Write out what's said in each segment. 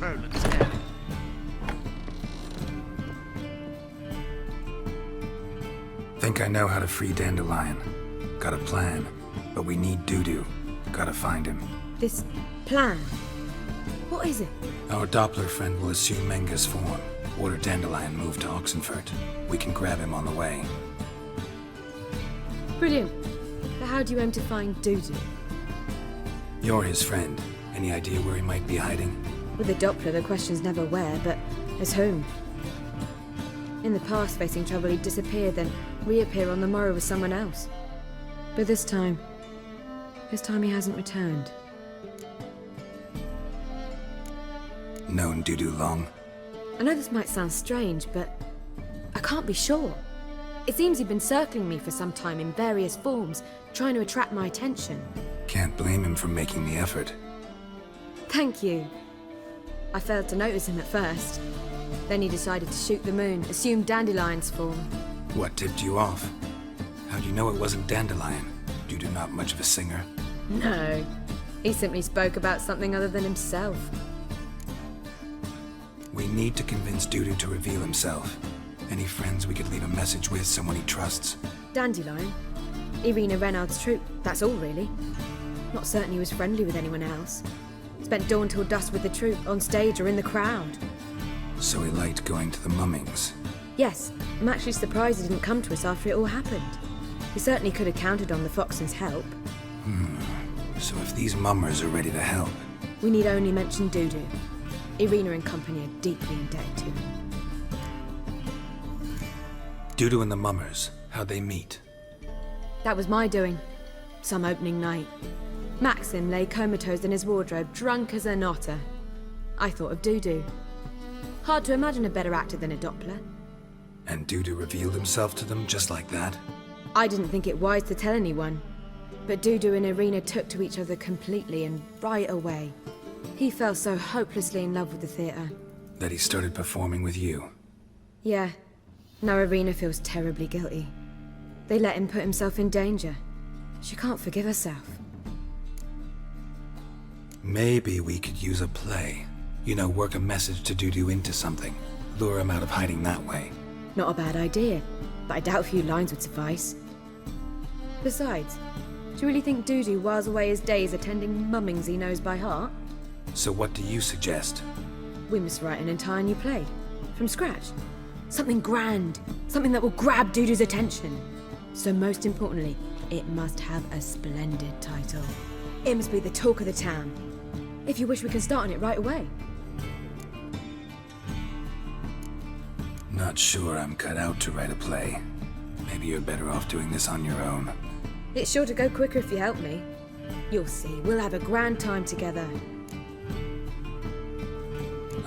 Oh, looks scary. Think I know how to free Dandelion. Got a plan, but we need Dudu. Gotta find him. This plan? What is it? Our Doppler friend will assume Menga's form. Order Dandelion move to Oxenfurt. We can grab him on the way. Brilliant. But how do you aim to find Dudu? You're his friend. Any idea where he might be hiding? With the Doppler, the question's never where, but as whom. In the past, facing trouble, he'd disappear, then reappear on the morrow with someone else. But this time he hasn't returned. Known Dudu long? I know this might sound strange, but I can't be sure. It seems he'd been circling me for some time in various forms, trying to attract my attention. Can't blame him for making the effort. Thank you. I failed to notice him at first. Then he decided to shoot the moon, assume Dandelion's form. What tipped you off? How'd you know it wasn't Dandelion? Dudu not much of a singer. No. He simply spoke about something other than himself. We need to convince Dudu to reveal himself. Any friends we could leave a message with, someone he trusts? Dandelion? Irina Renard's troupe, that's all really. Not certain he was friendly with anyone else. Spent dawn till dusk with the troupe, on stage or in the crowd. So he liked going to the mummings. Yes, I'm actually surprised he didn't come to us after it all happened. He certainly could have counted on the Foxton's help. So if these mummers are ready to help... We need only mention Dudu. Irina and company are deeply indebted to him. Dudu and the mummers, how'd they meet? That was my doing. Some opening night. Maxim lay comatose in his wardrobe, drunk as an otter. I thought of Dudu. Hard to imagine a better actor than a Doppler. And Dudu revealed himself to them just like that? I didn't think it wise to tell anyone. But Dudu and Irina took to each other completely and right away. He fell so hopelessly in love with the theatre. That he started performing with you? Yeah. Now Irina feels terribly guilty. They let him put himself in danger. She can't forgive herself. Maybe we could use a play. You know, work a message to Dudu into something. Lure him out of hiding that way. Not a bad idea, but I doubt a few lines would suffice. Besides, do you really think Dudu whiles away his days attending mummings he knows by heart? So what do you suggest? We must write an entire new play. From scratch. Something grand. Something that will grab Dudu's attention. So most importantly, it must have a splendid title. It must be the talk of the town. If you wish, we can start on it right away. Not sure I'm cut out to write a play. Maybe you're better off doing this on your own. It's sure to go quicker if you help me. You'll see, we'll have a grand time together.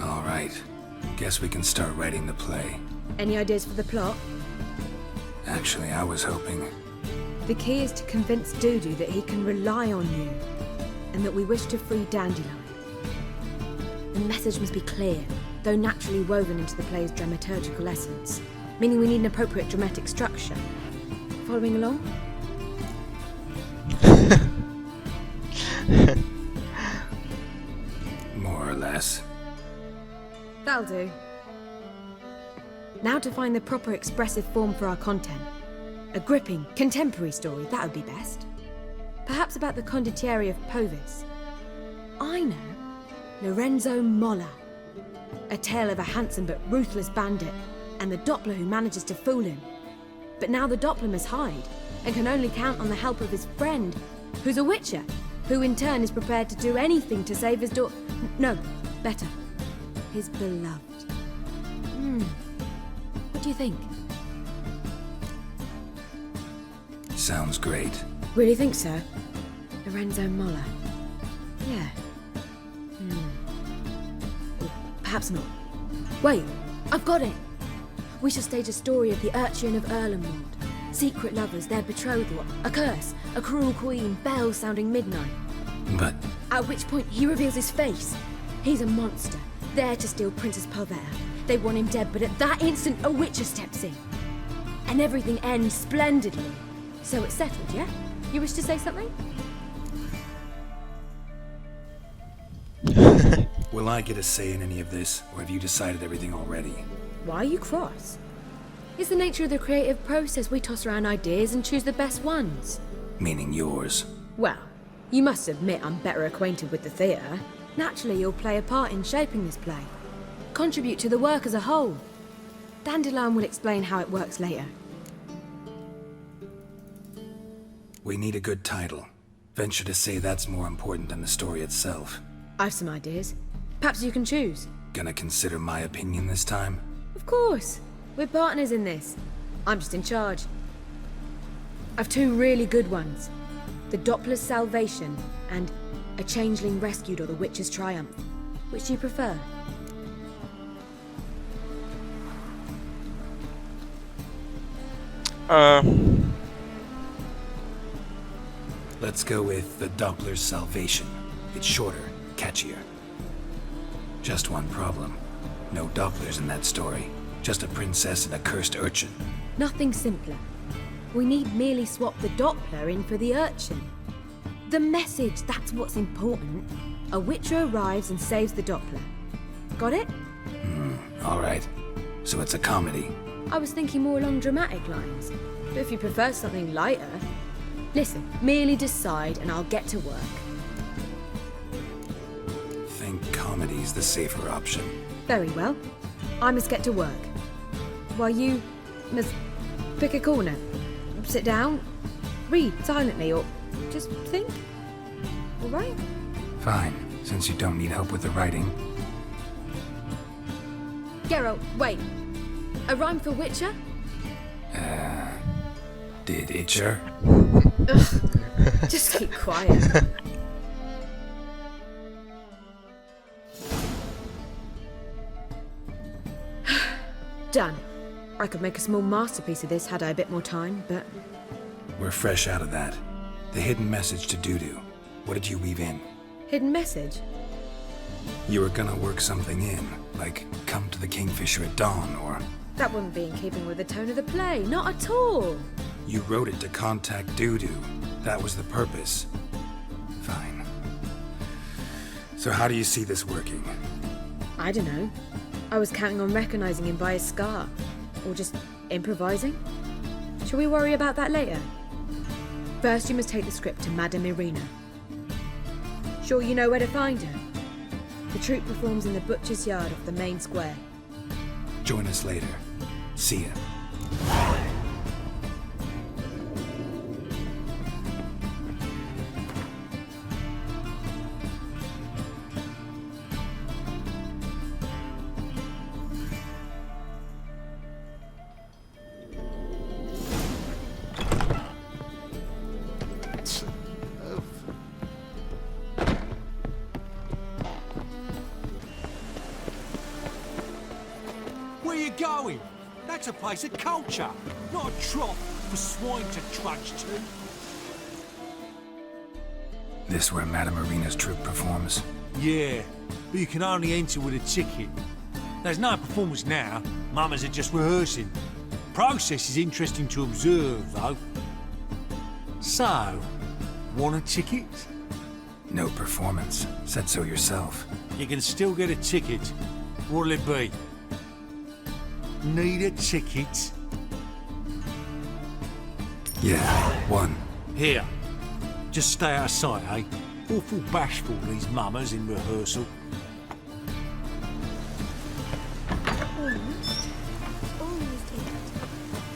All right. Guess we can start writing the play. Any ideas for the plot? Actually, I was hoping... The key is to convince Dudu that he can rely on you, and that we wish to free Dandelion. The message must be clear, though naturally woven into the play's dramaturgical essence, meaning we need an appropriate dramatic structure. Following along? More or less. That'll do. Now to find the proper expressive form for our content. A gripping, contemporary story, that would be best. Perhaps about the condottieri of Povis. I know. Lorenzo Molla. A tale of a handsome but ruthless bandit, and the Doppler who manages to fool him. But now the Doppler must hide, and can only count on the help of his friend, who's a witcher, who in turn is prepared to do anything to save his no, better. His beloved. What do you think? Sounds great. Really think so? Lorenzo Molla. Yeah. Or perhaps not. Wait, I've got it! We shall stage a story of the urchin of Erlenwald. Secret lovers, their betrothal, a curse, a cruel queen, bells sounding midnight. But... At which point he reveals his face. He's a monster, there to steal Princess Pavetta. They want him dead, but at that instant a witcher steps in. And everything ends splendidly. So it's settled, yeah? You wish to say something? Will I get a say in any of this, or have you decided everything already? Why are you cross? It's the nature of the creative process. We toss around ideas and choose the best ones. Meaning yours. Well, you must admit I'm better acquainted with the theatre. Naturally, you'll play a part in shaping this play. Contribute to the work as a whole. Dandelion will explain how it works later. We need a good title. Venture to say that's more important than the story itself. I've some ideas. Perhaps you can choose. Gonna consider my opinion this time? Of course. We're partners in this. I'm just in charge. I've two really good ones. The Doppler's Salvation and A Changeling Rescued or The Witch's Triumph. Which do you prefer? Let's go with The Doppler's Salvation. It's shorter, catchier. Just one problem. No Dopplers in that story. Just a princess and a cursed urchin. Nothing simpler. We need merely swap the Doppler in for the urchin. The message, that's what's important. A witcher arrives and saves the Doppler. Got it? All right. So it's a comedy. I was thinking more along dramatic lines. But if you prefer something lighter... Listen, merely decide and I'll get to work. Think comedy's the safer option. Very well. I must get to work. While you must pick a corner. Sit down, read silently, or just think. All right? Fine, since you don't need help with the writing. Geralt, wait. A rhyme for Witcher? Did Itcher? Ugh. Just keep quiet. Done. I could make a small masterpiece of this had I a bit more time, but... We're fresh out of that. The hidden message to Dudu. What did you weave in? Hidden message? You were gonna work something in, like come to the Kingfisher at dawn, or... That wouldn't be in keeping with the tone of the play, not at all. You wrote it to contact Dudu. That was the purpose. Fine. So how do you see this working? I don't know. I was counting on recognizing him by his scar. Or just improvising. Shall we worry about that later? First, you must take the script to Madame Irina. Sure you know where to find her? The troupe performs in the butcher's yard off the main square. Join us later. See ya. Where you going? That's a place of culture, not a trough for swine to trudge to. This where Madame Irina's troupe performs? Yeah, but you can only enter with a ticket. There's no performance now. Mamas are just rehearsing. Process is interesting to observe, though. So, want a ticket? No performance. Said so yourself. You can still get a ticket. What'll it be? Need a ticket? Yeah, one. Here. Just stay out of sight, eh? Awful bashful, these mamas in rehearsal.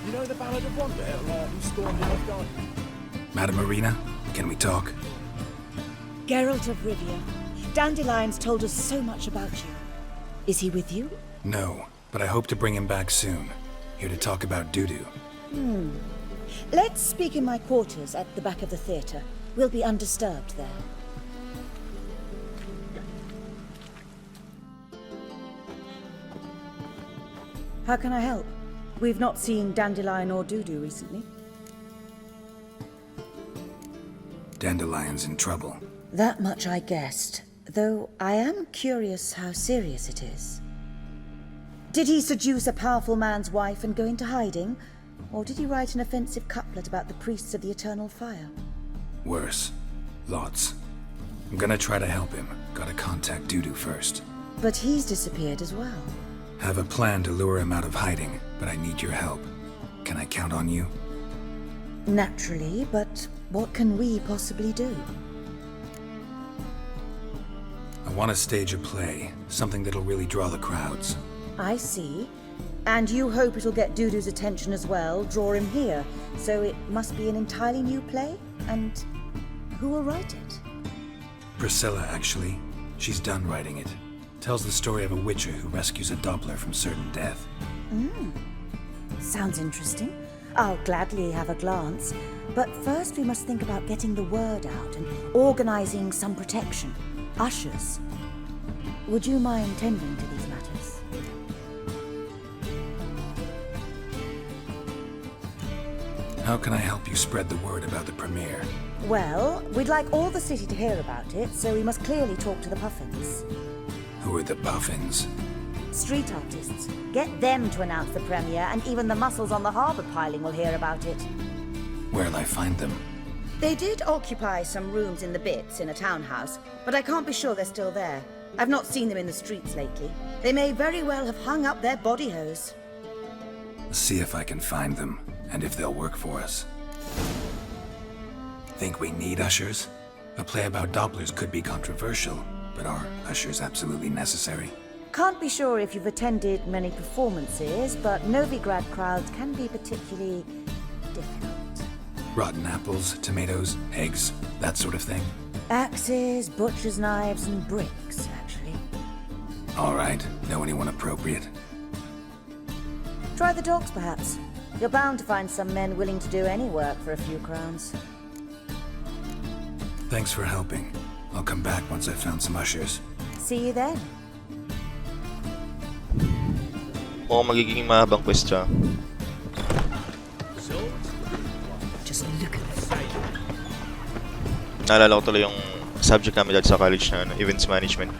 You know the Ballad of Wonder, who stormed in North Garden? Madame Irina, can we talk? Geralt of Rivia, Dandelion's told us so much about you. Is he with you? No, but I hope to bring him back soon. Here to talk about Dudu. Let's speak in my quarters at the back of the theatre. We'll be undisturbed there. How can I help? We've not seen Dandelion or Dudu recently. Dandelion's in trouble. That much I guessed, though I am curious how serious it is. Did he seduce a powerful man's wife and go into hiding? Or did he write an offensive couplet about the priests of the eternal fire? Worse. Lots. I'm gonna try to help him. Gotta contact Dudu first. But he's disappeared as well. Have a plan to lure him out of hiding, but I need your help. Can I count on you? Naturally, but what can we possibly do? I want to stage a play, something that'll really draw the crowds. I see. And you hope it'll get Dudu's attention as well, draw him here. So it must be an entirely new play? And who will write it? Priscilla, actually. She's done writing it. Tells the story of a witcher who rescues a Doppler from certain death. Sounds interesting. I'll gladly have a glance. But first we must think about getting the word out and organizing some protection. Ushers. Would you mind tending to these matters? How can I help you spread the word about the premiere? Well, we'd like all the city to hear about it, so we must clearly talk to the Puffins. Who are the Puffins? Street artists. Get them to announce the premiere, and even the muscles on the harbour piling will hear about it. Where'll I find them? They did occupy some rooms in the Bits in a townhouse, but I can't be sure they're still there. I've not seen them in the streets lately. They may very well have hung up their body hose. See if I can find them, and if they'll work for us. Think we need ushers? A play about Dopplers could be controversial, but are ushers absolutely necessary? Can't be sure if you've attended many performances, but Novigrad crowds can be particularly difficult. Rotten apples, tomatoes, eggs, that sort of thing? Axes, butcher's knives, and bricks, actually. All right, know anyone appropriate? Try the dogs, perhaps. You're bound to find some men willing to do any work for a few crowns. Thanks for helping. I'll come back once I've found some ushers. See you then. Mukhang magiging mahabang quest siya. Just look at this. Naalala ko tuloy yung subject namin dati sa college na events management.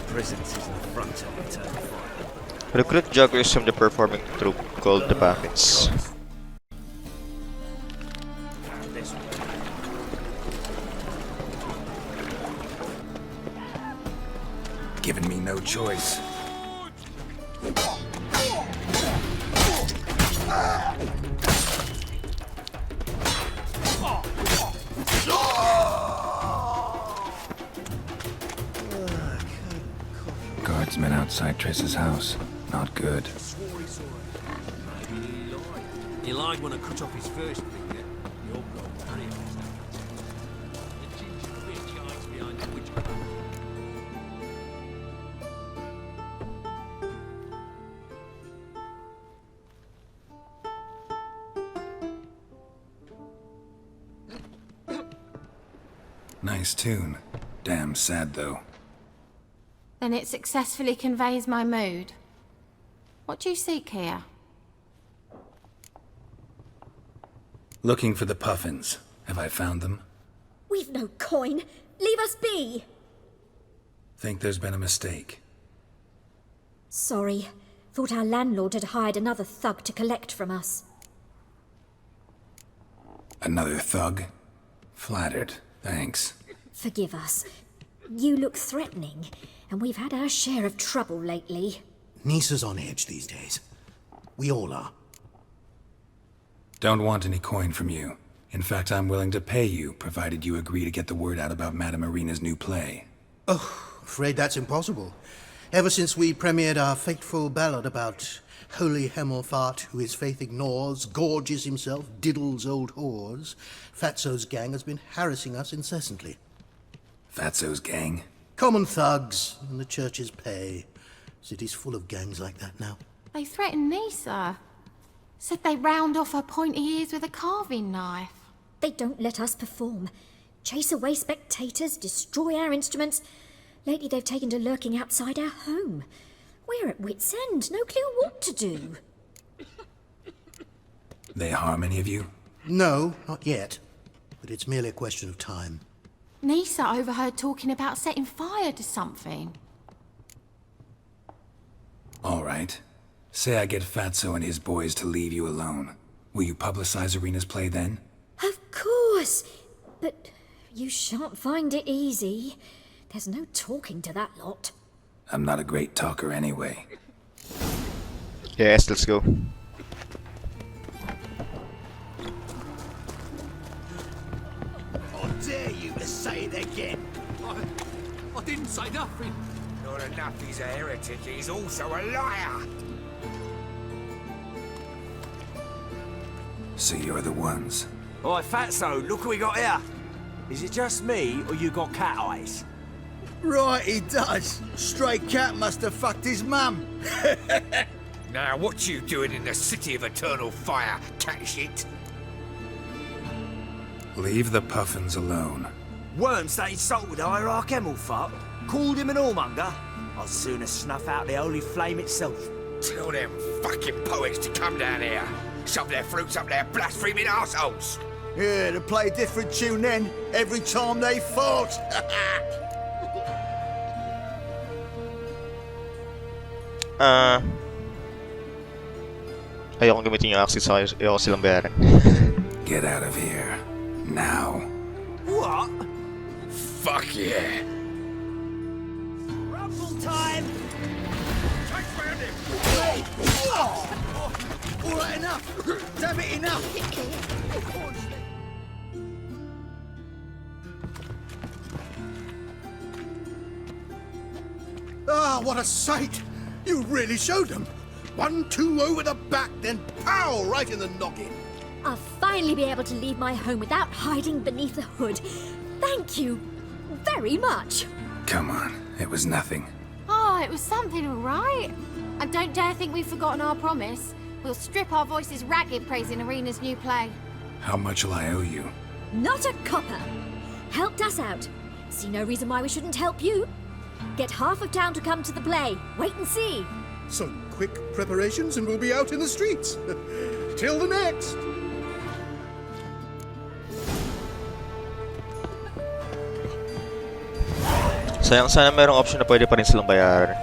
Presence is the front of the turn. Recruit joggers from the performing troupe called the Puffins. Giving me no choice. Guardsmen outside Triss's house. Not good. He lied when I cut off his first finger. You're wrong, Harry. The ginger bitch hides behind the witch. Nice tune. Damn sad, though. Then it successfully conveys my mood. What do you seek here? Looking for the Puffins. Have I found them? We've no coin. Leave us be. Think there's been a mistake. Sorry. Thought our landlord had hired another thug to collect from us. Another thug? Flattered. Thanks. Forgive us. You look threatening, and we've had our share of trouble lately. Nisa's on edge these days. We all are. Don't want any coin from you. In fact, I'm willing to pay you, provided you agree to get the word out about Madame Irina's new play. Oh, afraid that's impossible. Ever since we premiered our fateful ballad about holy Hemelfart, who his faith ignores, gorges himself, diddles old whores, Fatso's gang has been harassing us incessantly. Fatso's gang? Common thugs in the church's pay. City's full of gangs like that now. They threatened Nisa. Said they round off her pointy ears with a carving knife. They don't let us perform. Chase away spectators, destroy our instruments. Lately they've taken to lurking outside our home. We're at wit's end, no clue what to do. They harm any of you? No, not yet. But it's merely a question of time. Nisa overheard talking about setting fire to something. All right. Say I get Fatso and his boys to leave you alone. Will you publicize Irina's play then? Of course. But you shan't find it easy. There's no talking to that lot. I'm not a great talker anyway. Yes, let's go. I dare you to say it again. I didn't say nothing. Not enough he's a heretic, he's also a liar. So you're the ones. Oi, Fatso, look what we got here. Is it just me, or you got cat eyes? Right, he does. Stray cat must have fucked his mum. Now, what you doing in the city of eternal fire, cat shit? Leave the puffins alone. Worms that insulted Hierarch Emelfart, called him an whoremonger. I'd sooner snuff out the holy flame itself. Tell them fucking poets to come down here. Shove their fruits up their blaspheming arseholes. Yeah, to play a different tune then, every time they fought. Ayokong gamitin yung axis, ayoko silang bayaran. Get out of here. Now. What? Fuck yeah. Rumble time! Chase round him. All right, enough. Damn it, enough. Ah, what a sight! You really showed them. 1-2 over the back, then pow, right in the noggin. I'll finally be able to leave my home without hiding beneath the hood. Thank you very much. Come on, it was nothing. Oh, it was something, all right. And don't dare think we've forgotten our promise. We'll strip our voices ragged praising Arena's new play. How much will I owe you? Not a copper. Helped us out. See no reason why we shouldn't help you. Get half of town to come to the play. Wait and see. Some quick preparations and we'll be out in the streets. Till the next. Sayang sana merong option na pwede pa rin silang bayaran.